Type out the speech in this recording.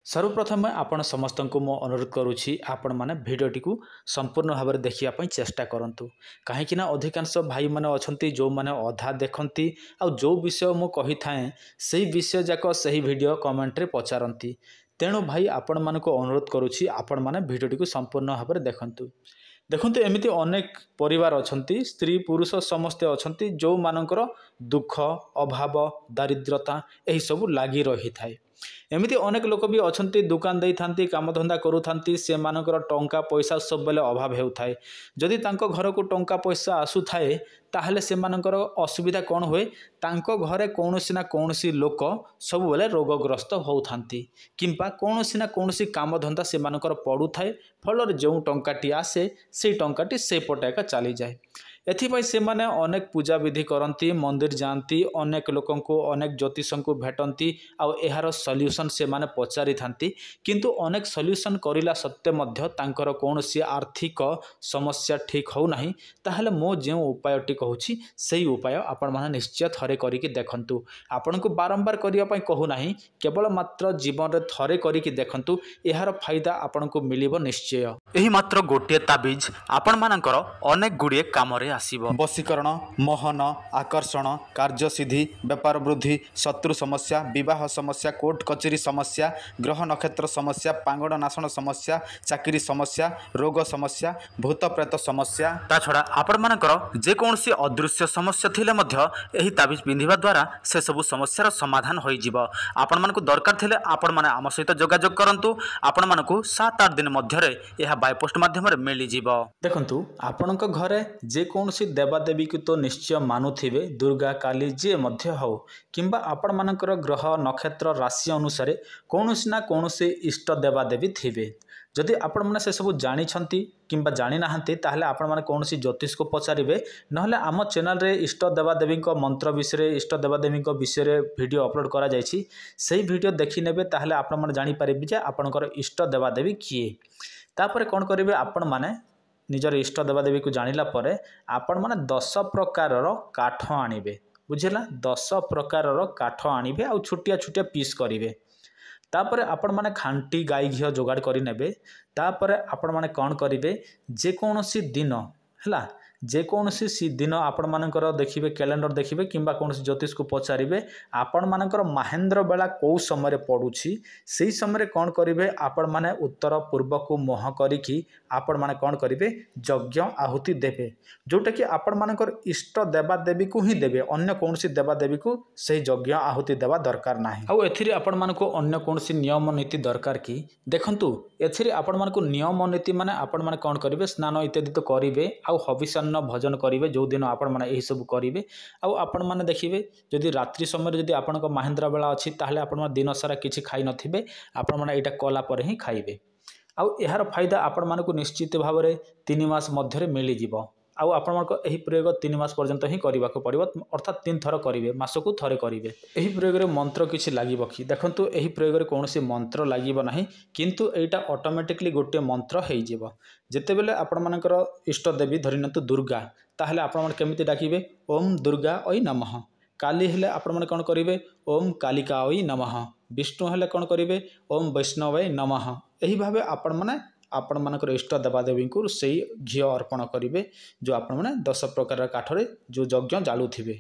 सर्वप्रथम आपण समस्त को मो अनुरोध करुच्ची आपण मैंने भिडटी को संपूर्ण भाव में देखापी चेष्टा करूँ कहीं अधिकांश भाई मैंने अच्छा जो मैंने अधा देखती आ जो विषय मु कही थाए से विषय जाक से भिडियो कमेंट्रे पचारती तेणु भाई आपण मान अनुरोध करुच्ची आपण मैंने भिडटी को संपूर्ण भाव में देखु देखते एमती अनेक परिवार अच्छा स्त्री पुरुष समस्ते अच्छा जो मानकर दुख अभाव दारिद्रता यही सब लगी रही थाए एमती अनेक लोक भी अच्छा दुकान दे था काम धंदा करूँ से मानकर टंका पैसा सब बेले अभाव होता है जदि तांको घर को टंका पैसा आसु थाए ताहले से मानकर असुविधा कौन हुए तांको घरे कौनसी ना कौनसी लोक सब बेले रोगग्रस्त होतांती किंबा कौनसी ना कौनसी काम धंदा से मानकर पड़ू थाए फल जो टंकाटी आसे से टंकाटी से पटे एका चली जाए एथिपाई से माने अनेक पूजा विधि करती मंदिर जाती अनेक लोकों को अनेक ज्योतिष को भेटती आउ यार सल्यूशन से माने पचारि थांती किंतु अनेक सल्यूशन करिला सत्ते मध्य तांकर कौनसी आर्थिक समस्या ठीक हो नहीं ताहले मो जो उपायटी कहूँ से उपाय आपण माने निश्चय थरे करिकी देखंतु आपण को बारंबार करिया पई कहू नहीं केवल मात्र जीवन रे थरे करिकी देखंतु यार फायदा आपण को मिलिबो निश्चय एही मात्र गोटे ताबीज आपण मानकर अनेक गुड़िए काम रे आसीबो वशीकरण मोहन आकर्षण कार्यसिद्धि व्यापार वृद्धि शत्रु समस्या विवाह समस्या कोर्ट कचेरी समस्या ग्रह नक्षत्र समस्या पांगड़ नाशण समस्या चाकरी समस्या रोग समस्या भूत प्रेत समस्या ता छड़ा आपण मानकर जे कोनसी अदृश्य समस्या थिले मध्य एही ताबीज पिंधिबा द्वारा से सब समस्यार समाधान होई जिवो आपण मानको दरकार थिले आपण माने आम सहित जोगाजोग करंतु आपण मानको 7-8 दिन मध्य रे एहा बाय पोस्ट माध्यम रे मिली जिवो देखंतु आपणक घरे जे कौनसी देवादेवी को तो निश्चय मानुथिबे दुर्गा काली जे मध्य हो किंबा आपण मानकर ग्रह नक्षत्र राशि अनुसार कौनसी ना कौनसी इष्ट देवादेवी थिबे जदि आपण माने से सब जानी छंती किंबा जानी नाहंती ताहले आपण माने कौनसी ज्योतिष को पचारिबे नहले आम चैनल रे इष्ट देवादेवी मंत्र विषय इष्ट देवादेवी विषय रे वीडियो अपलोड करा जायछि सेही वीडियो देखि नेबे ताहले आपण माने जानि पारिबे जे आपणकर इष्ट देवादेवी किए तापर कोन करिवे आपण माने निजर इष्ट देवादेवी को जानिला परे आपण माने 10 प्रकार काठ आनिबे बुझिला 10 प्रकार काठ आनिबे आ छोटिया छोटिया पीस करिवे तापर आपण माने खांटी गाई घियो जोगाड़ करि नेबे तापर आपण माने कोन करिवे जे कोनोसी दिन हला जे कोनोसी सी दिन आपण मानकर देखिबे कैलेंडर देखिबे किंबा कोनोसी ज्योतिष को पचारिबे आपण मानकर महेंद्र बेला को समय रे पडुछि सेही समय रे कोन करिवे आपण माने उत्तर पूर्व को मोह करिकी आपण माने कोन करिवे यज्ञ आहुति देबे जोटा कि आपण मानकर इष्ट देवा देवी को ही देबे अन्य कोनोसी देवा देवी को सेही यज्ञ आहुति देबा दरकार नाही आ एथिरे आपण मानको अन्य कोनोसी नियम नीति दरकार की देखंतु एथिरे आपण मानको नियम नीति माने आपण माने कोन करिवे स्नान इत्यादि तो करिवे आ हविषान्न भजन करिवे जो दिन आपण माने एही सब करिवे आ आपण माने देखिवे जदि रात्रि समय जदि आपनक महेंद्र बेला अछि ताहले आपण माने दिन सारा किछि खाइ नथिबे आपण माने एटा कला पर ही खाइबे आ यार फायदा आपण मानको निश्चित भाव में 3 मास मध्य मिली जिवो आउ आपनको एही प्रयोग 3 मास पर्यंत ही करबा को पड़िबो अर्थात 3 थर करिवे मासको थरे करिवे एही प्रयोग रे मंत्र किछि लागिबो कि देखंतु एही प्रयोग रे कोनोसी मंत्र लागिबो नाही किंतु एटा ऑटोमेटिकली गोटे मंत्र हेइ जिवो जेते बेले आपण मानकर इष्ट देवी धरिनतु दुर्गा ताहले आपण मन केमिति डाकिबे ओम दुर्गा ओई नमः काली हेले आपण मन कोन करिवे ओम कालिका ओई नमः विष्णु हेले कोन करिवे ओम वैष्णवे नमः एही भाबे आपण माने आपण मानकर इष्ट देवादेवी को से घी अर्पण करेंगे जो आपण मैंने 10 प्रकार काठरे जो यज्ञ जालुथिबे।